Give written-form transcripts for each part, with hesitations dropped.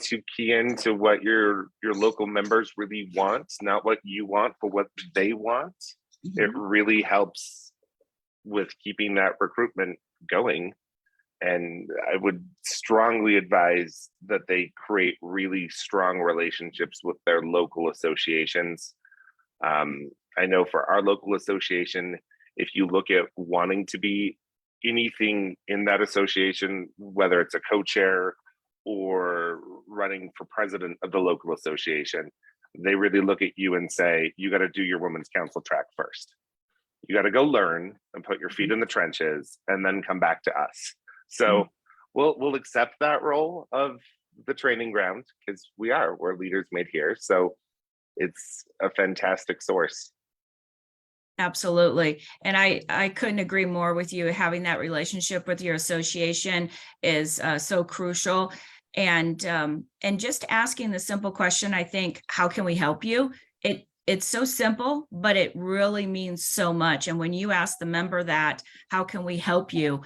to key into what your local members really want, not what you want, but what they want. It really helps with keeping that recruitment going. And I would strongly advise that they create really strong relationships with their local associations. I know for our local association, if you look at wanting to be anything in that association, whether it's a co-chair or running for president of the local association, they really look at you and say, you got to do your women's council track first. You got to go learn and put your feet in the trenches and then come back to us. So we'll accept that role of the training ground because we're leaders made here. So it's a fantastic source. Absolutely. And I couldn't agree more with you. Having that relationship with your association is so crucial. And just asking the simple question, I think, how can we help you? It's so simple, but it really means so much. And when you ask the member that, how can we help you?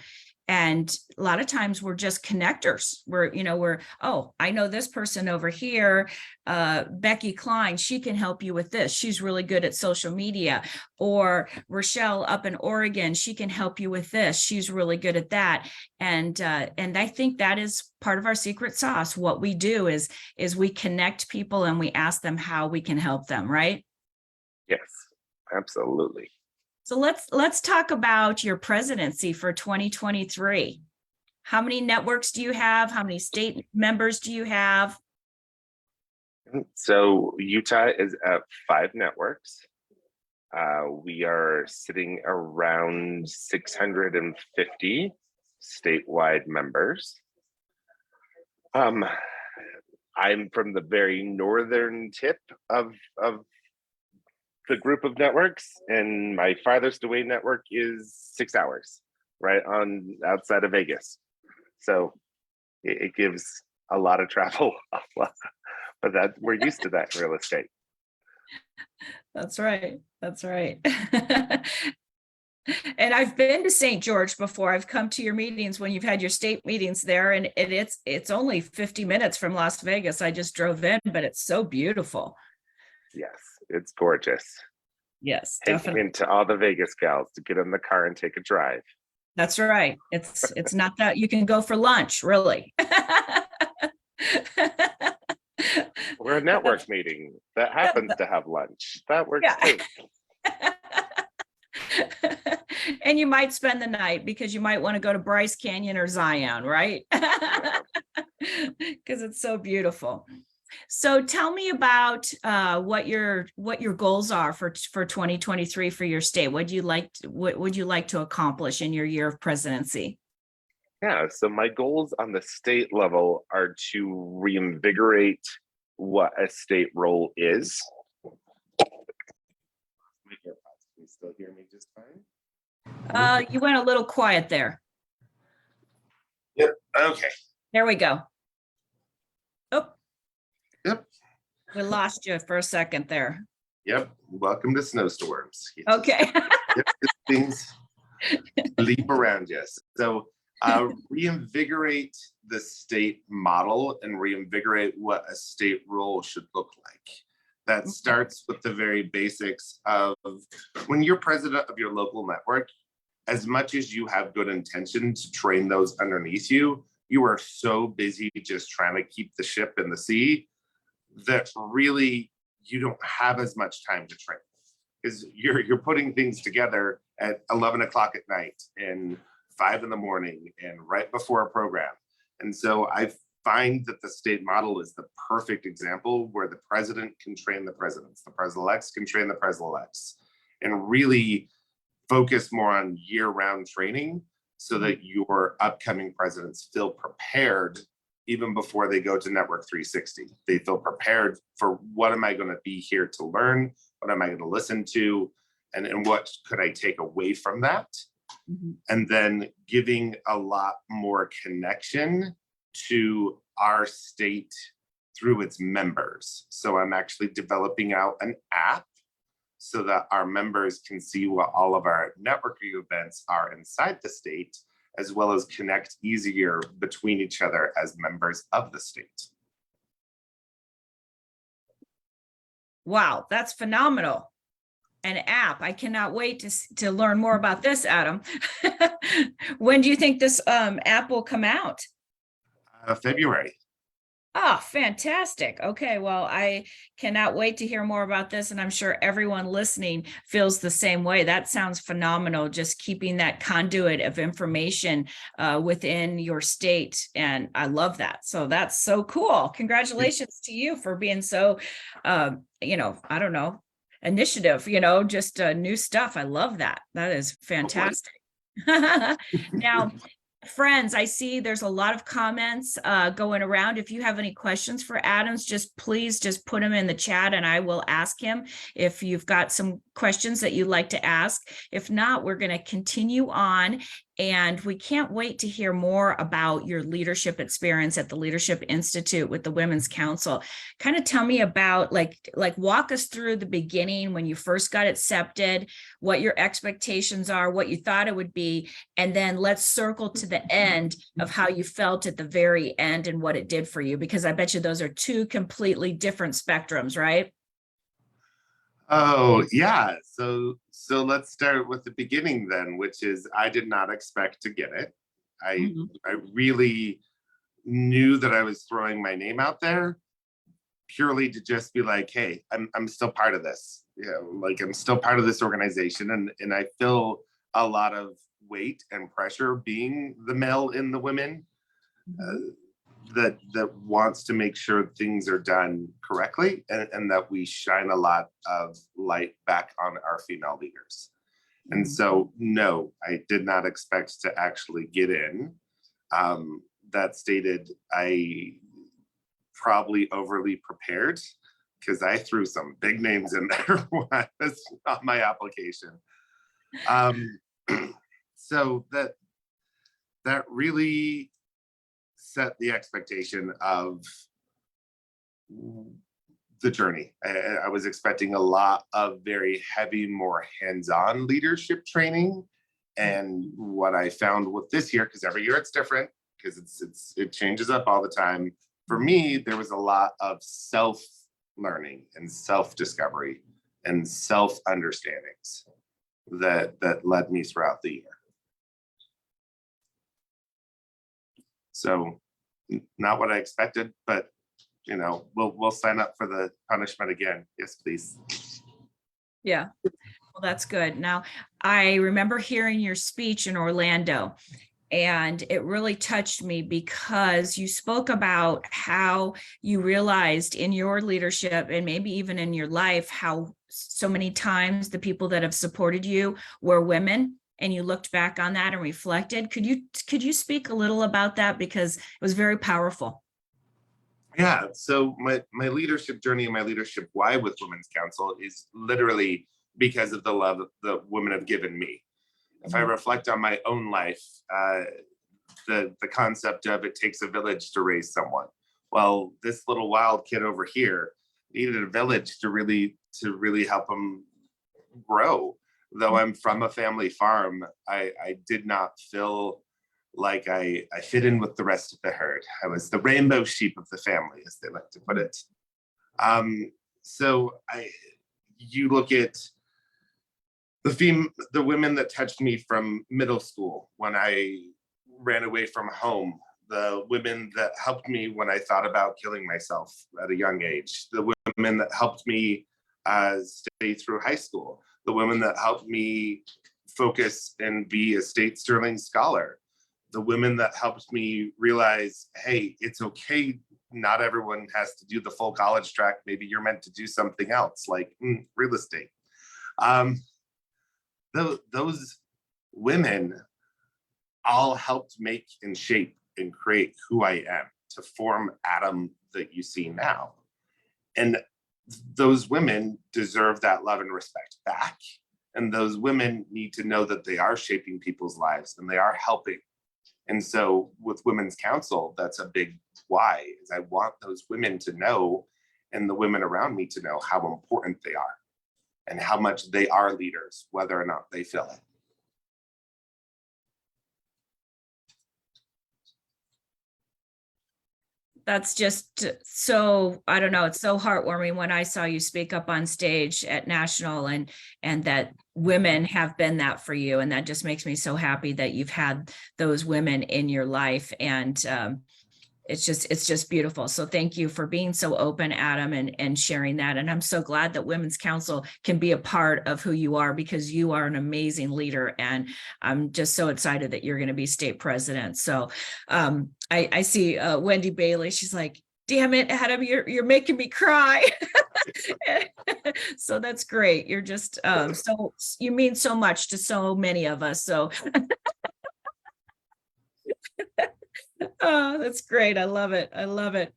And a lot of times we're just connectors. Oh, I know this person over here, Becky Klein, she can help you with this. She's really good at social media. Or Rochelle up in Oregon, she can help you with this. She's really good at that. And I think that is part of our secret sauce. What we do is we connect people and we ask them how we can help them, right? Yes, absolutely. So let's talk about your presidency for 2023. How many networks do you have? How many state members do you have? So Utah is at 5 networks. We are sitting around 650 statewide members. I'm from the very northern tip of the group of networks, and my farthest away network is 6 hours, right on outside of Vegas. So it gives a lot of travel, but we're used to that in real estate. That's right. That's right. And I've been to St. George before. I've come to your meetings when you've had your state meetings there, and it's only 50 minutes from Las Vegas. I just drove in, but it's so beautiful. Yes, it's gorgeous. Yes, Take definitely. into all the Vegas gals to get in the car and take a drive. That's right. It's not that you can go for lunch, really. We're a network meeting that happens to have lunch. That works too. And you might spend the night because you might want to go to Bryce Canyon or Zion, right? Because it's so beautiful. So tell me about what your goals are for 2023 for your state. What would you like to accomplish in your year of presidency? Yeah, so my goals on the state level are to reinvigorate what a state role is. Can you still hear me just fine? You went a little quiet there. Yep. Okay. There we go. Oh. Yep. We lost you for a second there. Yep. Welcome to snowstorms. Okay. Things leap around you. So reinvigorate the state model and reinvigorate what a state role should look like. That starts with the very basics of when you're president of your local network, as much as you have good intention to train those underneath you, you are so busy just trying to keep the ship in the sea that really you don't have as much time to train, because you're putting things together at 11 o'clock at night and 5 in the morning and right before a program. And so I find that the state model is the perfect example where the president can train the presidents, the president-elects can train the president-elects, and really focus more on year-round training so that your upcoming presidents feel prepared even before they go to Network 360. They feel prepared for what am I going to be here to learn? What am I going to listen to? And what could I take away from that? Mm-hmm. And then giving a lot more connection to our state through its members. So I'm actually developing out an app so that our members can see what all of our networking events are inside the state, as well as connect easier between each other as members of the state. Wow, that's phenomenal. An app. I cannot wait to learn more about this, Adam. When do you think this app will come out? February. Oh, fantastic. Okay, well, I cannot wait to hear more about this, and I'm sure everyone listening feels the same way. That sounds phenomenal, just keeping that conduit of information within your state, and I love that. So that's so cool. Congratulations to you for being so, I don't know, initiative, just new stuff. I love that. That is fantastic. Now, friends, I see there's a lot of comments going around. If you have any questions for Adams, please put them in the chat and I will ask him if you've got some questions that you'd like to ask. If not, we're going to continue on, and we can't wait to hear more about your leadership experience at the Leadership Institute with the Women's Council. Kind of tell me about walk us through the beginning when you first got accepted, what your expectations are, what you thought it would be, and then let's circle to the end of how you felt at the very end and what it did for you, because I bet you those are two completely different spectrums, right? Oh, yeah. So let's start with the beginning then, which is I did not expect to get it. I really knew that I was throwing my name out there purely to just be like, hey, I'm still part of this. I'm still part of this organization, and I feel a lot of weight and pressure being the male in the women that wants to make sure things are done correctly, and that we shine a lot of light back on our female leaders. And so, no, I did not expect to actually get in. That stated, I probably overly prepared because I threw some big names in there on my application. So that really set the expectation of the journey. I was expecting a lot of very heavy, more hands-on leadership training. And what I found with this year, because every year it's different, because it changes up all the time. For me, there was a lot of self-learning and self-discovery and self-understandings that led me throughout the year. So not what I expected, but we'll sign up for the punishment again. Yes, please. Yeah, well, that's good. Now, I remember hearing your speech in Orlando, and it really touched me because you spoke about how you realized in your leadership and maybe even in your life, how so many times the people that have supported you were women, and you looked back on that and reflected. Could you speak a little about that, because it was very powerful? Yeah, so my leadership journey and my leadership why with Women's Council is literally because of the love that women have given me. If I reflect on my own life, the concept of it takes a village to raise someone. Well, this little wild kid over here needed a village to really help him grow. Though I'm from a family farm, I did not feel like I fit in with the rest of the herd. I was the rainbow sheep of the family, as they like to put it. So you look at the women that touched me from middle school when I ran away from home, the women that helped me when I thought about killing myself at a young age, the women that helped me stay through high school, the women that helped me focus and be a state Sterling Scholar, the women that helped me realize, hey, it's okay. Not everyone has to do the full college track. Maybe you're meant to do something else, like real estate. Those women all helped make and shape and create who I am to form Adam that you see now. And those women deserve that love and respect back. And those women need to know that they are shaping people's lives and they are helping. And so with Women's Council, that's a big why, is I want those women to know, and the women around me to know, how important they are and how much they are leaders, whether or not they feel it. That's just so, I don't know, it's so heartwarming when I saw you speak up on stage at National, and that women have been that for you. And that just makes me so happy that you've had those women in your life. And it's just beautiful. So thank you for being so open, Adam, and sharing that. And I'm so glad that Women's Council can be a part of who you are, because you are an amazing leader. And I'm just so excited that you're going to be state president. So I see Wendy Bailey. She's like, damn it, Adam, you're making me cry. So that's great. You're just so, you mean so much to so many of us. So oh, that's great. I love it. I love it.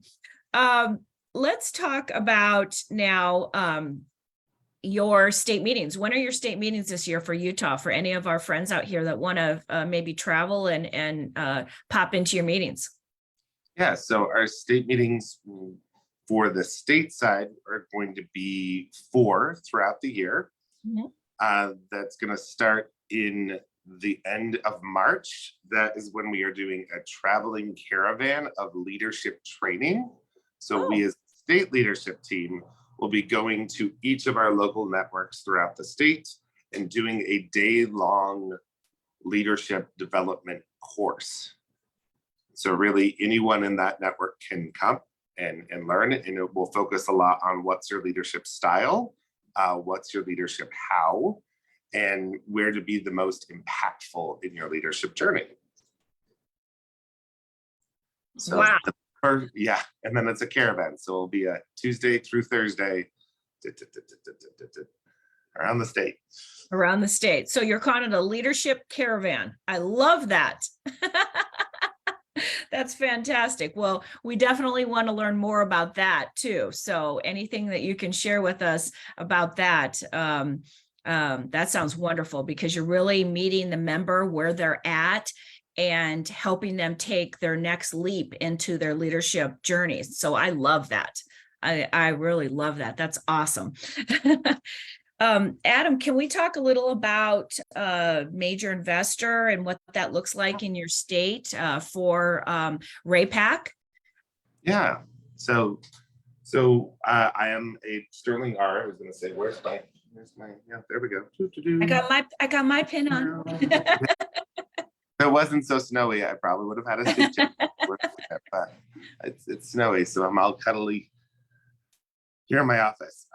Let's talk about now your state meetings. When are your state meetings this year for Utah, for any of our friends out here that want to maybe travel and pop into your meetings? Yeah, so our state meetings for the state side are going to be 4 throughout the year. Mm-hmm. That's going to start in the end of March. That is when we are doing a traveling caravan of leadership training. So we as a state leadership team will be going to each of our local networks throughout the state and doing a day-long leadership development course. So really anyone in that network can come and learn it, and it will focus a lot on what's your leadership style, what's your leadership how, and where to be the most impactful in your leadership journey. So wow. Yeah, and then it's a caravan. So it'll be a Tuesday through Thursday around the state. Around the state. So you're calling it a leadership caravan. I love that. That's fantastic. Well, we definitely want to learn more about that too. So anything that you can share with us about that, that sounds wonderful, because you're really meeting the member where they're at and helping them take their next leap into their leadership journeys. So I love that. I really love that. That's awesome. Adam, can we talk a little about major investor and what that looks like in your state for REALTORS? Yeah. So I am a Sterling R. I was going to say, where's my? Yeah, there we go. I got my pin on. If it wasn't so snowy, I probably would have had a suit jacket. But it's snowy, so I'm all cuddly here in my office.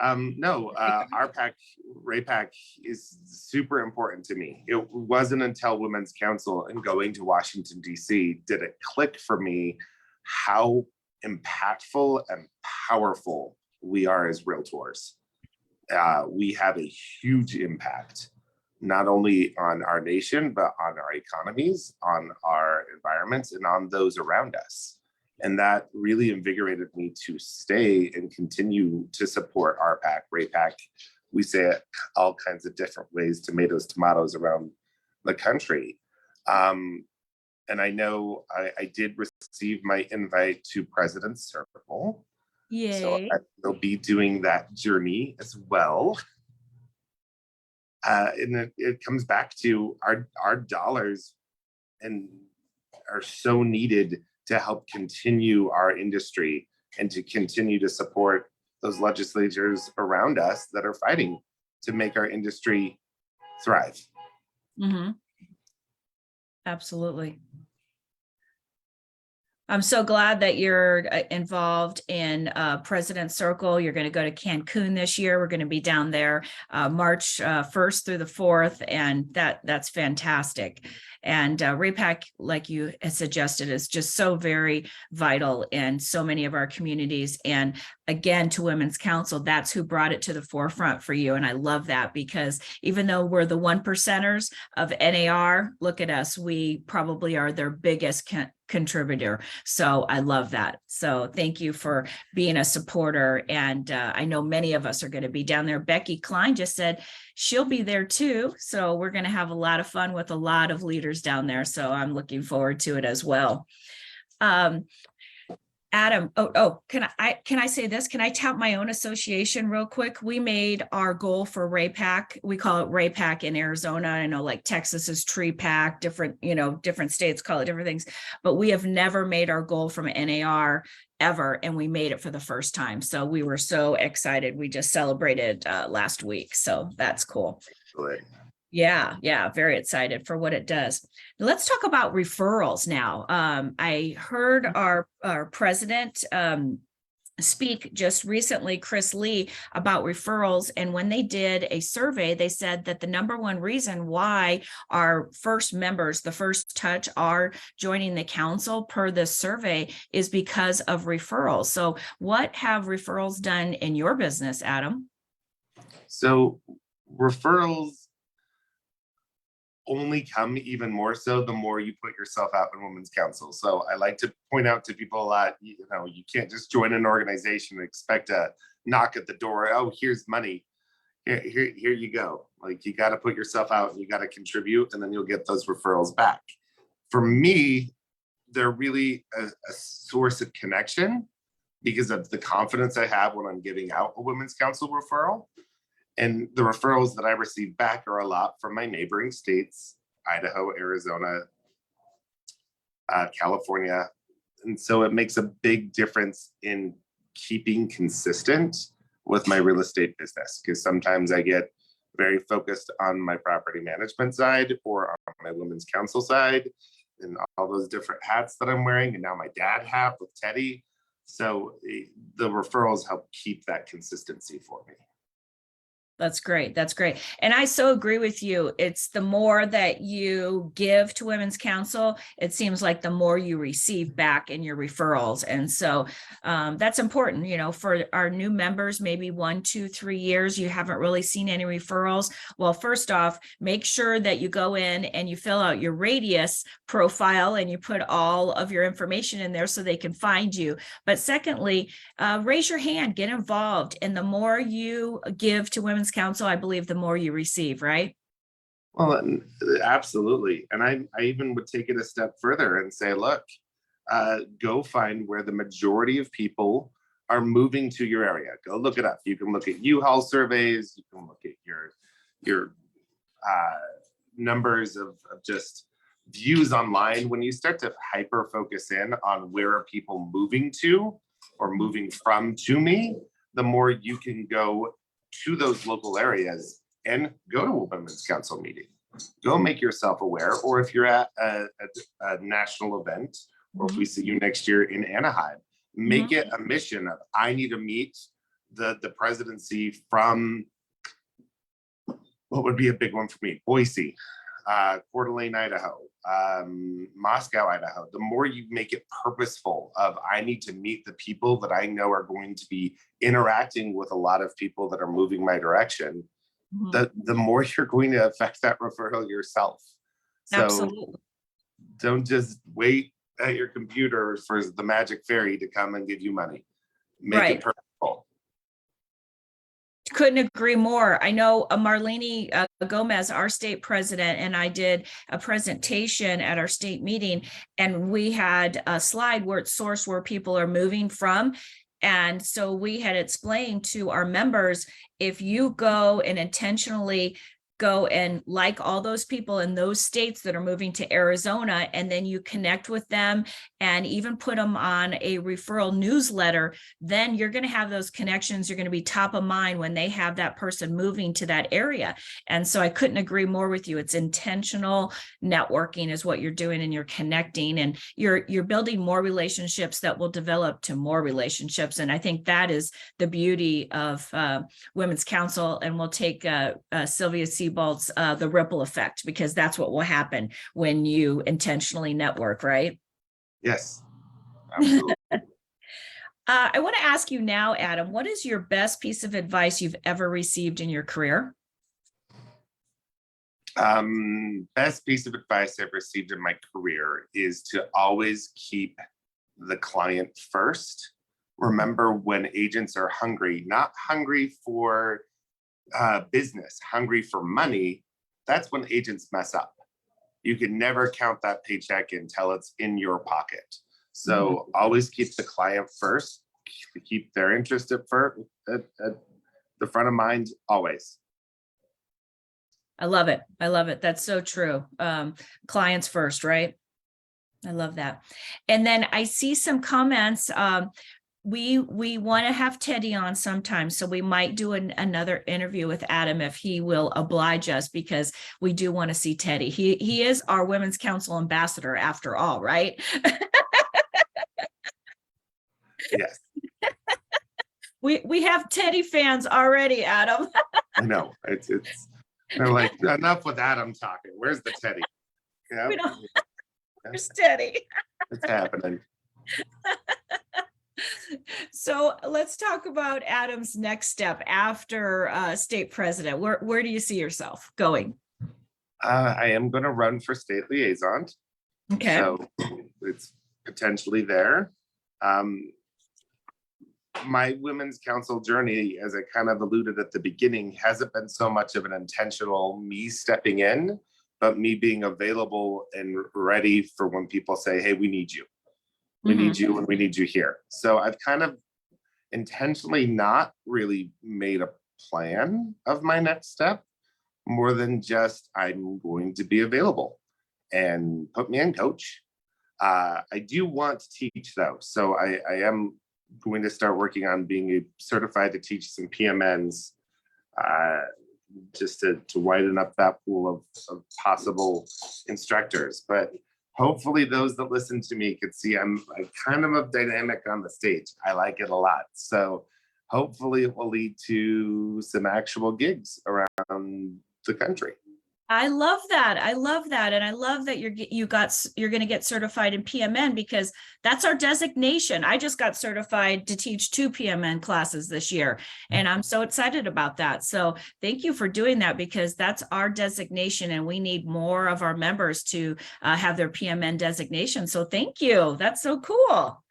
REALTORS is super important to me. It wasn't until Women's Council and going to Washington, D.C. did it click for me how impactful and powerful we are as Realtors. We have a huge impact, not only on our nation, but on our economies, on our environments, and on those around us. And that really invigorated me to stay and continue to support REALTORS. We say it all kinds of different ways, tomatoes around the country. And I know I did receive my invite to President's Circle. Yay. So I will be doing that journey as well. And it comes back to our dollars and are so needed to help continue our industry and to continue to support those legislators around us that are fighting to make our industry thrive. Mm-hmm. Absolutely. I'm so glad that you're involved in President's Circle. You're going to go to Cancun this year. We're going to be down there March 1st through the 4th, and that's fantastic. And REALTORS, like you had suggested, is just so very vital in so many of our communities. And again, to Women's Council, that's who brought it to the forefront for you. And I love that, because even though we're the 1%ers of NAR, look at us, we probably are their biggest contributor. So I love that. So thank you for being a supporter. And I know many of us are going to be down there. Becky Klein just said she'll be there too. So we're going to have a lot of fun with a lot of leaders down there. So I'm looking forward to it as well. Adam, can I say this? Can I tout my own association real quick? We made our goal for RAPAC. We call it RAPAC in Arizona. I know like Texas is Tree Pack, different states call it different things, but we have never made our goal from NAR ever. And we made it for the first time. So we were so excited. We just celebrated last week. So that's cool. Really? Yeah, very excited for what it does. Let's talk about referrals now. I heard our president speak just recently, Chris Lee, about referrals. And when they did a survey, they said that the number one reason why our first members, the first touch, are joining the council per this survey is because of referrals. So what have referrals done in your business, Adam? So referrals only come even more so the more you put yourself out in women's council. So I like to point out to people a lot, you can't just join an organization and expect a knock at the door. Oh, here's money. Here you go. Like, you got to put yourself out and you got to contribute, and then you'll get those referrals back. For me, they're really a source of connection because of the confidence I have when I'm giving out a women's council referral. And the referrals that I receive back are a lot from my neighboring states, Idaho, Arizona, California. And so it makes a big difference in keeping consistent with my real estate business, because sometimes I get very focused on my property management side or on my women's council side and all those different hats that I'm wearing. And now my dad hat with Teddy. So the referrals help keep that consistency for me. That's great. That's great. And I so agree with you. It's the more that you give to Women's Council, it seems like the more you receive back in your referrals. And so that's important, for our new members, maybe 1, 2, 3 years, you haven't really seen any referrals. Well, first off, make sure that you go in and you fill out your radius profile and you put all of your information in there so they can find you. But secondly, raise your hand, get involved. And the more you give to Women's Council, I believe the more you receive, right? Well, absolutely. And I even would take it a step further and say, look, go find where the majority of people are moving to your area. Go look it up. You can look at U-Haul surveys. You can look at your numbers of just views online. When you start to hyper focus in on where are people moving to or moving from to me, the more you can go to those local areas and go to a women's council meeting. Go make yourself aware. Or if you're at a national event, or if we see you next year in Anaheim, make it a mission of, I need to meet the presidency from, what would be a big one for me? Boise, Coeur d'Alene, Idaho, Moscow, Idaho. The more you make it purposeful of, I need to meet the people that I know are going to be interacting with a lot of people that are moving my direction, the more you're going to affect that referral yourself. So absolutely. Don't just wait at your computer for the magic fairy to come and give you money. Make it purposeful. Couldn't agree more. I know Marlene Gomez, our state president, and I did a presentation at our state meeting, and we had a slide where it's sourced where people are moving from. And so we had explained to our members, if you go and intentionally go and like all those people in those states that are moving to Arizona, and then you connect with them and even put them on a referral newsletter, then you're going to have those connections. You're going to be top of mind when they have that person moving to that area. And so I couldn't agree more with you. It's intentional networking is what you're doing, and you're connecting, and you're building more relationships that will develop to more relationships. And I think that is the beauty of Women's Council. And we'll take Sylvia Seabolt's the ripple effect, because that's what will happen when you intentionally network, right? Yes, absolutely. I want to ask you now, Adam, what is your best piece of advice you've ever received in your career? Best piece of advice I've received in my career is to always keep the client first. Remember, when agents are hungry, not hungry for business, hungry for money, that's when agents mess up. You can never count that paycheck until it's in your pocket. So always keep the client first, keep their interest at the front of mind always. I love it. I love it. That's so true. Clients first, right? I love that. And then I see some comments. We want to have Teddy on sometime, so we might do another interview with Adam if he will oblige us, because we do want to see Teddy. He is our Women's Council ambassador after all, right? Yes. We have Teddy fans already, Adam. I know. It's they're like, enough with Adam talking. Where's the Teddy? Yeah, We don't- Where's Teddy? it's happening. So let's talk about Adam's next step after state president. Where do you see yourself going? I am going to run for state liaison. Okay. So it's potentially there. My Women's Council journey, as I kind of alluded at the beginning, hasn't been so much of an intentional me stepping in, but me being available and ready for when people say, hey, we need you. We need you and we need you here. So I've kind of intentionally not really made a plan of my next step, more than just I'm going to be available and put me in, coach. I do want to teach though. So I am going to start working on being certified to teach some PMNs, just to widen up that pool of possible instructors. But hopefully those that listen to me could see I'm kind of a dynamic on the stage. I like it a lot. So hopefully it will lead to some actual gigs around the country. I love that. I love that. And I love that you're going to get certified in PMN, because that's our designation. I just got certified to teach 2 PMN classes this year, and I'm so excited about that. So thank you for doing that, because that's our designation and we need more of our members to have their PMN designation. So thank you. That's so cool.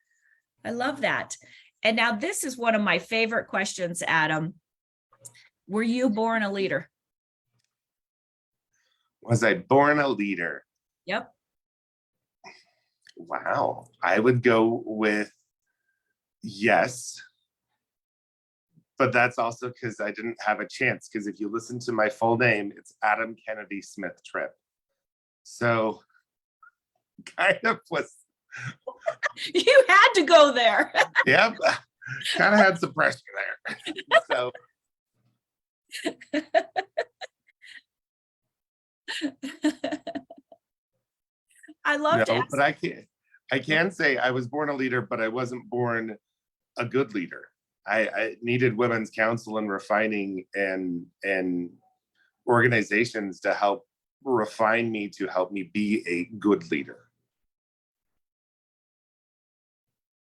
I love that. And now this is one of my favorite questions, Adam. Were you born a leader? Was I born a leader? Yep. Wow. I would go with yes. But that's also because I didn't have a chance. Because if you listen to my full name, it's Adam Kennedy Smith Tripp. So kind of was. You had to go there. Yep. Kind of had some pressure there. So. I love to ask. But I can say I was born a leader, but I wasn't born a good leader. I needed Women's Council and refining and organizations to help refine me, to help me be a good leader.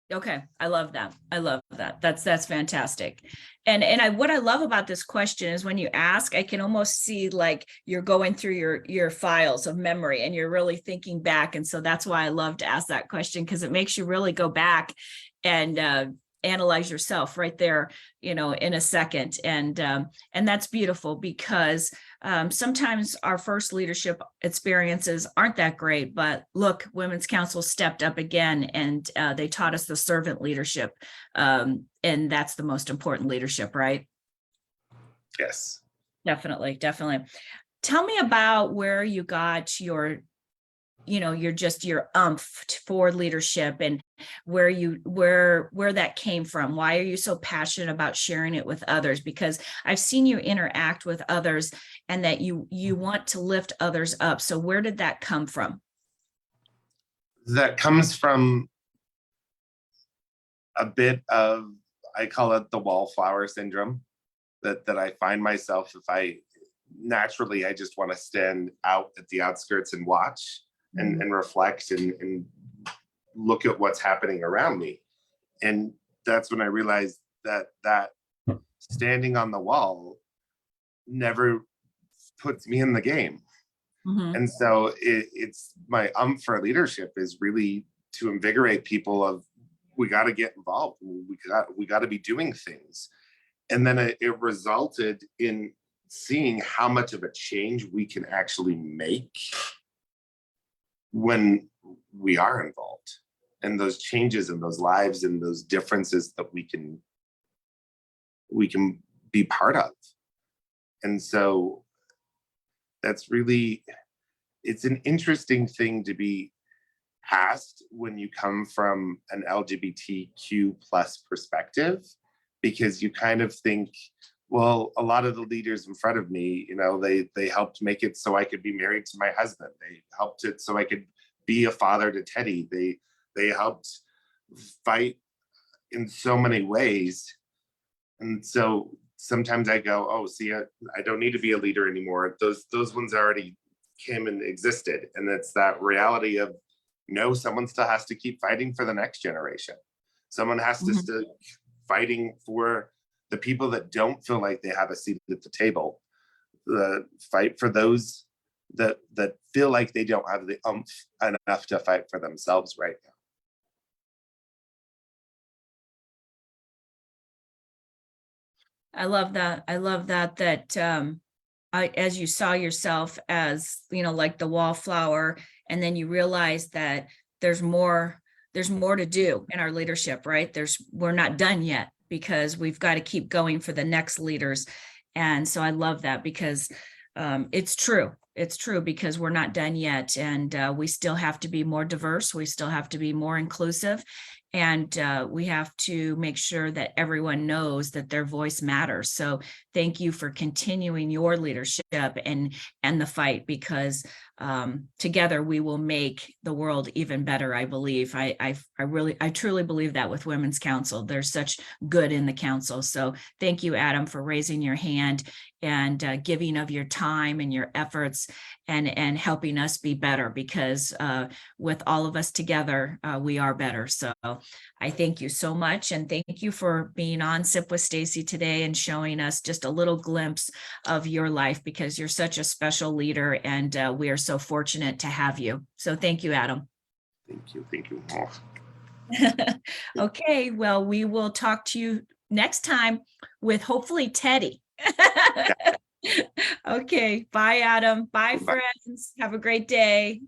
Okay, I love that. I love that. That's fantastic. And what I love about this question is when you ask, I can almost see like you're going through your files of memory and you're really thinking back. And so that's why I love to ask that question, because it makes you really go back and analyze yourself right there, in a second. And that's beautiful, because sometimes our first leadership experiences aren't that great, but look, Women's Council stepped up again, and they taught us the servant leadership. And that's the most important leadership, right? Yes. Definitely. Tell me about where you got your umph for leadership, and where that came from. Why are you so passionate about sharing it with others? Because I've seen you interact with others and that you want to lift others up. So where did that come from? That comes from a bit of, I call it the wallflower syndrome, that I find myself, if I just want to stand out at the outskirts and watch and reflect and look at what's happening around me. And that's when I realized that standing on the wall never puts me in the game. And so it's my for leadership is really to invigorate people of, we got to get involved. We got to be doing things. And then it resulted in seeing how much of a change we can actually make when we are involved. and those changes in those lives and those differences that we can be part of. And so that's really, it's an interesting thing to be asked when you come from an LGBTQ plus perspective, because you kind of think, well, a lot of the leaders in front of me, you know, they helped make it so I could be married to my husband. They helped it so I could be a father to Teddy. They helped fight in so many ways. And so sometimes I go, oh, see, I don't need to be a leader anymore. Those ones already came and existed. And it's that reality of, no, someone still has to keep fighting for the next generation. Someone has to still fighting for the people that don't feel like they have a seat at the table. Fight for those that feel like they don't have the oomph enough to fight for themselves right now. I love that. I love that, as you saw yourself as, you know, like the wallflower, and then you realize that there's more to do in our leadership, right? We're not done yet, because we've got to keep going for the next leaders. And so I love that, because it's true. It's true, because we're not done yet. And we still have to be more diverse. We still have to be more inclusive. And we have to make sure that everyone knows that their voice matters. So thank you for continuing your leadership and the fight, because together we will make the world even better. I believe. I truly believe that with Women's Council. There's such good in the council. So thank you, Adam, for raising your hand and giving of your time and your efforts and helping us be better, because with all of us together, we are better. So I thank you so much. And thank you for being on Sip with Stacey today and showing us just a little glimpse of your life, because you're such a special leader, and we are so fortunate to have you. So thank you, Adam. Thank you. Thank you. Okay, well, we will talk to you next time with hopefully Teddy. Okay, bye, Adam. Bye, friends. Have a great day.